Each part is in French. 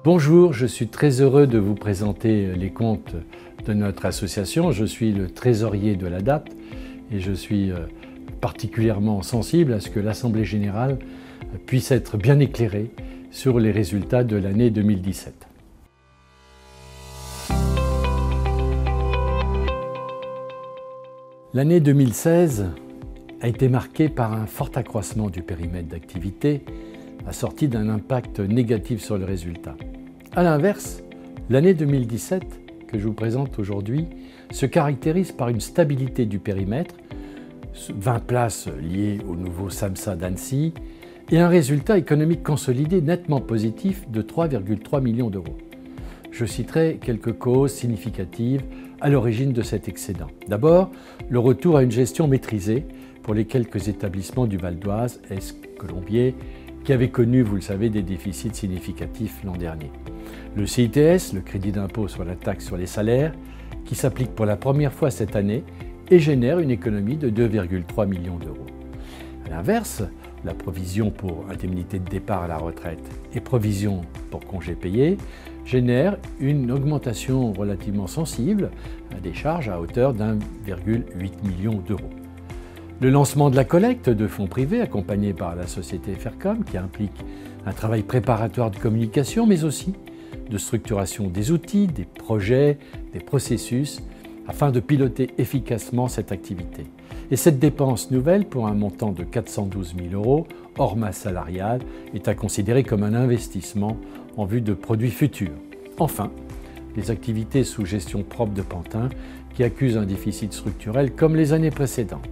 Bonjour, je suis très heureux de vous présenter les comptes de notre association. Je suis le trésorier de l'ADAPT et je suis particulièrement sensible à ce que l'Assemblée générale puisse être bien éclairée sur les résultats de l'année 2017. L'année 2016 a été marquée par un fort accroissement du périmètre d'activité, assorti d'un impact négatif sur le résultat. A l'inverse, l'année 2017, que je vous présente aujourd'hui, se caractérise par une stabilité du périmètre, 20 places liées au nouveau SAMSA d'Annecy, et un résultat économique consolidé nettement positif de 3,3 millions d'euros. Je citerai quelques causes significatives à l'origine de cet excédent. D'abord, le retour à une gestion maîtrisée pour les quelques établissements du Val d'Oise et Colombier qui avaient connu, vous le savez, des déficits significatifs l'an dernier. Le CITS, le crédit d'impôt sur la taxe sur les salaires, qui s'applique pour la première fois cette année et génère une économie de 2,3 millions d'euros. À l'inverse, la provision pour indemnité de départ à la retraite et provision pour congés payés génère une augmentation relativement sensible des charges à hauteur d'1,8 million d'euros. Le lancement de la collecte de fonds privés accompagné par la société Faircom qui implique un travail préparatoire de communication mais aussi de structuration des outils, des projets, des processus afin de piloter efficacement cette activité. Et cette dépense nouvelle pour un montant de 412 000 euros hors masse salariale est à considérer comme un investissement en vue de produits futurs. Enfin, les activités sous gestion propre de Pantin qui accusent un déficit structurel comme les années précédentes.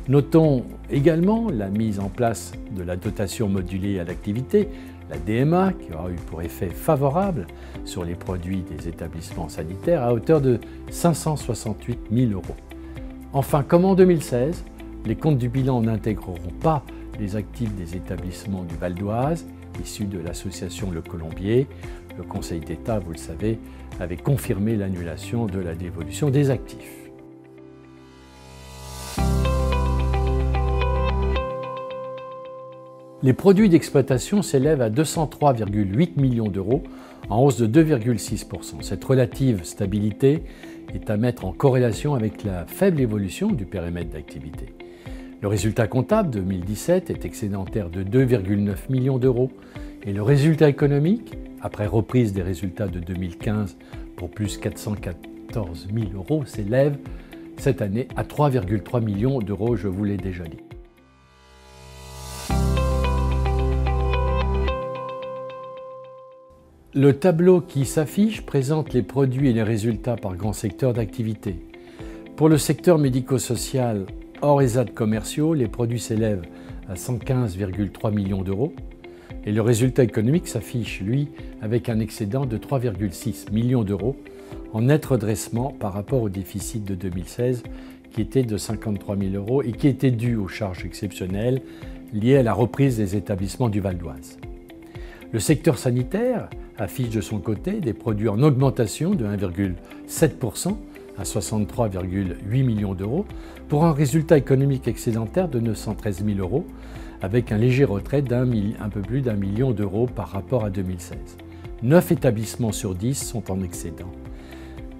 Notons également la mise en place de la dotation modulée à l'activité, la DMA, qui aura eu pour effet favorable sur les produits des établissements sanitaires à hauteur de 568 000 euros. Enfin, comme en 2016, les comptes du bilan n'intégreront pas les actifs des établissements du Val d'Oise, issus de l'association Le Colombier. Le Conseil d'État, vous le savez, avait confirmé l'annulation de la dévolution des actifs. Les produits d'exploitation s'élèvent à 203,8 millions d'euros, en hausse de 2,6%. Cette relative stabilité est à mettre en corrélation avec la faible évolution du périmètre d'activité. Le résultat comptable 2017 est excédentaire de 2,9 millions d'euros et le résultat économique, après reprise des résultats de 2015 pour plus 414 000 euros, s'élève cette année à 3,3 millions d'euros, je vous l'ai déjà dit. Le tableau qui s'affiche présente les produits et les résultats par grand secteur d'activité. Pour le secteur médico-social, hors ESAT commerciaux, les produits s'élèvent à 115,3 millions d'euros et le résultat économique s'affiche, lui, avec un excédent de 3,6 millions d'euros en net redressement par rapport au déficit de 2016 qui était de 53 000 euros et qui était dû aux charges exceptionnelles liées à la reprise des établissements du Val d'Oise. Le secteur sanitaire affiche de son côté des produits en augmentation de 1,7% à 63,8 millions d'euros pour un résultat économique excédentaire de 913 000 euros avec un léger retrait un peu plus d'1 million d'euros par rapport à 2016. 9 établissements sur 10 sont en excédent.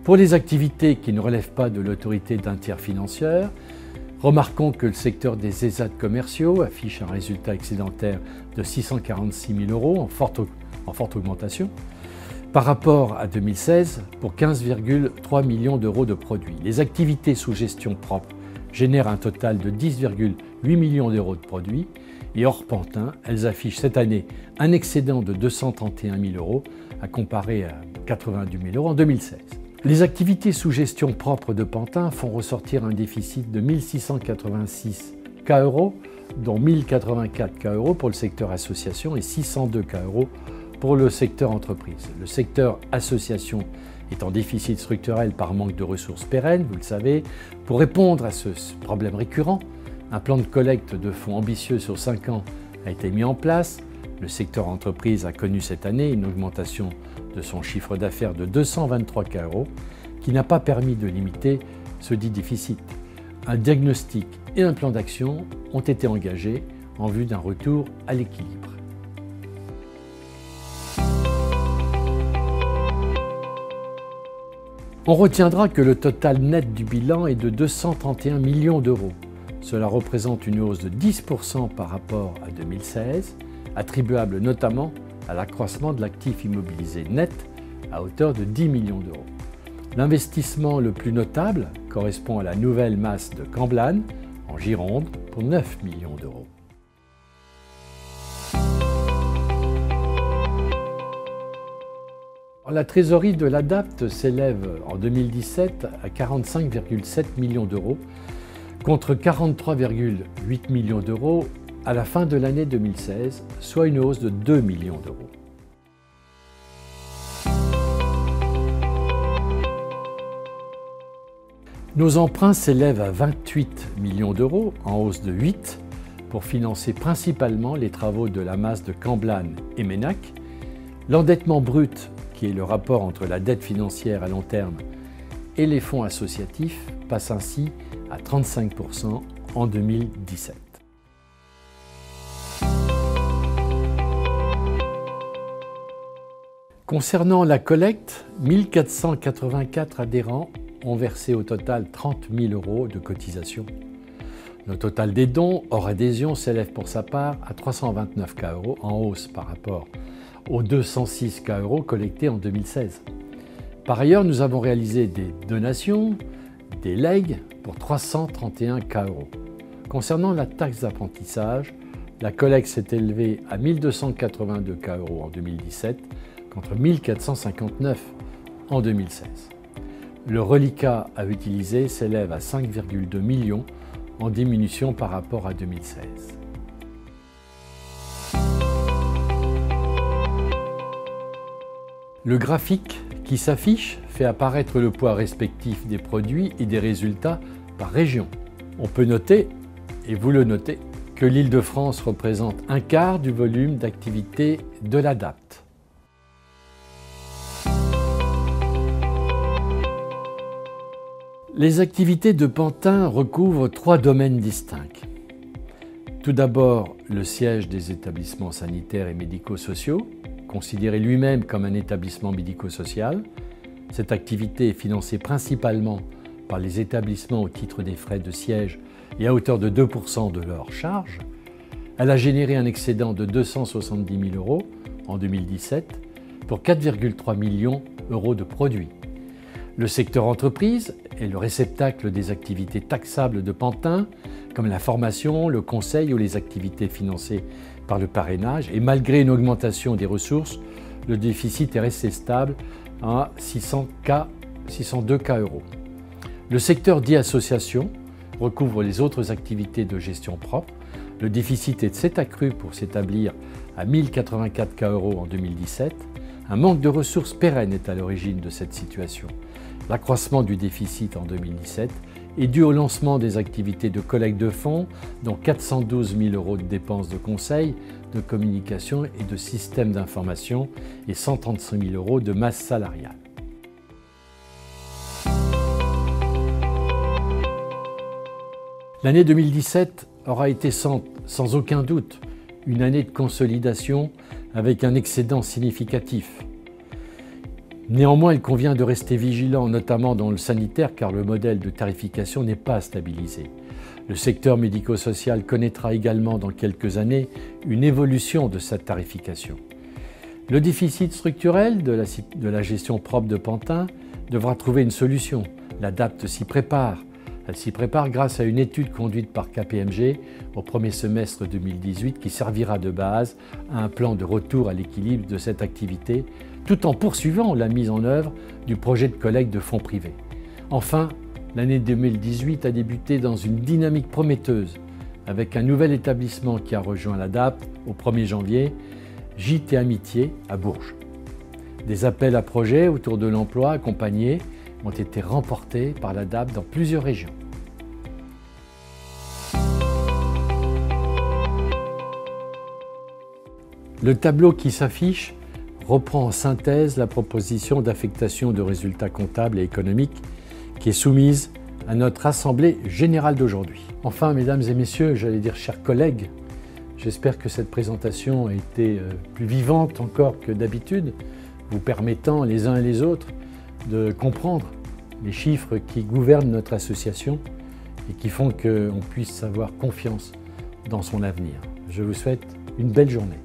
Pour les activités qui ne relèvent pas de l'autorité d'un tiers financière, remarquons que le secteur des ESAT commerciaux affiche un résultat excédentaire de 646 000 euros en forte augmentation par rapport à 2016 pour 15,3 millions d'euros de produits. Les activités sous gestion propre génèrent un total de 10,8 millions d'euros de produits et hors Pantin, elles affichent cette année un excédent de 231 000 euros à comparer à 88 000 euros en 2016. Les activités sous gestion propre de Pantin font ressortir un déficit de 1 686 K euros, dont 1 084 K euros pour le secteur association et 602 K euros pour le secteur entreprise. Le secteur association est en déficit structurel par manque de ressources pérennes, vous le savez. Pour répondre à ce problème récurrent, un plan de collecte de fonds ambitieux sur 5 ans a été mis en place. Le secteur entreprise a connu cette année une augmentation de son chiffre d'affaires de 223 K euros qui n'a pas permis de limiter ce dit déficit. Un diagnostic et un plan d'action ont été engagés en vue d'un retour à l'équilibre. On retiendra que le total net du bilan est de 231 millions d'euros. Cela représente une hausse de 10% par rapport à 2016, attribuable notamment à l'accroissement de l'actif immobilisé net à hauteur de 10 millions d'euros. L'investissement le plus notable correspond à la nouvelle masse de Camblane, en Gironde, pour 9 millions d'euros. La trésorerie de l'ADAPT s'élève en 2017 à 45,7 millions d'euros contre 43,8 millions d'euros à la fin de l'année 2016, soit une hausse de 2 millions d'euros. Nos emprunts s'élèvent à 28 millions d'euros, en hausse de 8, pour financer principalement les travaux de la masse de Camblane et Ménac. L'endettement brut, qui est le rapport entre la dette financière à long terme et les fonds associatifs, passe ainsi à 35% en 2017. Concernant la collecte, 1484 adhérents ont versé au total 30 000 euros de cotisation. Le total des dons, hors adhésion, s'élève pour sa part à 329 000 euros, en hausse par rapport aux 206 000 euros collectés en 2016. Par ailleurs, nous avons réalisé des donations, des legs pour 331 000 euros. Concernant la taxe d'apprentissage, la collecte s'est élevée à 1 282 000 euros en 2017 contre 1 459 en 2016. Le reliquat à utiliser s'élève à 5,2 millions en diminution par rapport à 2016. Le graphique qui s'affiche fait apparaître le poids respectif des produits et des résultats par région. On peut noter, et vous le notez, que l'Île-de-France représente un quart du volume d'activité de l'ADAPT. Les activités de Pantin recouvrent 3 domaines distincts. Tout d'abord, le siège des établissements sanitaires et médico-sociaux, considéré lui-même comme un établissement médico-social. Cette activité est financée principalement par les établissements au titre des frais de siège et à hauteur de 2% de leurs charges. Elle a généré un excédent de 270 000 euros en 2017 pour 4,3 millions d'euros de produits. Le secteur entreprise est le réceptacle des activités taxables de Pantin, comme la formation, le conseil ou les activités financées par le parrainage. Et malgré une augmentation des ressources, le déficit est resté stable à 602 000 euros. Le secteur dit association recouvre les autres activités de gestion propre. Le déficit s'est accru pour s'établir à 1 084 000 euros en 2017. Un manque de ressources pérennes est à l'origine de cette situation. L'accroissement du déficit en 2017 est dû au lancement des activités de collecte de fonds, dont 412 000 euros de dépenses de conseil, de communication et de systèmes d'information et 135 000 euros de masse salariale. L'année 2017 aura été sans aucun doute une année de consolidation avec un excédent significatif. Néanmoins, il convient de rester vigilant, notamment dans le sanitaire, car le modèle de tarification n'est pas stabilisé. Le secteur médico-social connaîtra également dans quelques années une évolution de sa tarification. Le déficit structurel de la gestion propre de Pantin devra trouver une solution. L'ADAPT s'y prépare. Elle s'y prépare grâce à une étude conduite par KPMG au premier semestre 2018 qui servira de base à un plan de retour à l'équilibre de cette activité, tout en poursuivant la mise en œuvre du projet de collecte de fonds privés. Enfin, l'année 2018 a débuté dans une dynamique prometteuse avec un nouvel établissement qui a rejoint l'ADAPT au 1er janvier, JT Amitié à Bourges. Des appels à projets autour de l'emploi accompagnés ont été remportés par l'ADAPT dans plusieurs régions. Le tableau qui s'affiche reprend en synthèse la proposition d'affectation de résultats comptables et économiques qui est soumise à notre Assemblée générale d'aujourd'hui. Enfin, mesdames et messieurs, j'allais dire chers collègues, j'espère que cette présentation a été plus vivante encore que d'habitude, vous permettant les uns et les autres de comprendre les chiffres qui gouvernent notre association et qui font qu'on puisse avoir confiance dans son avenir. Je vous souhaite une belle journée.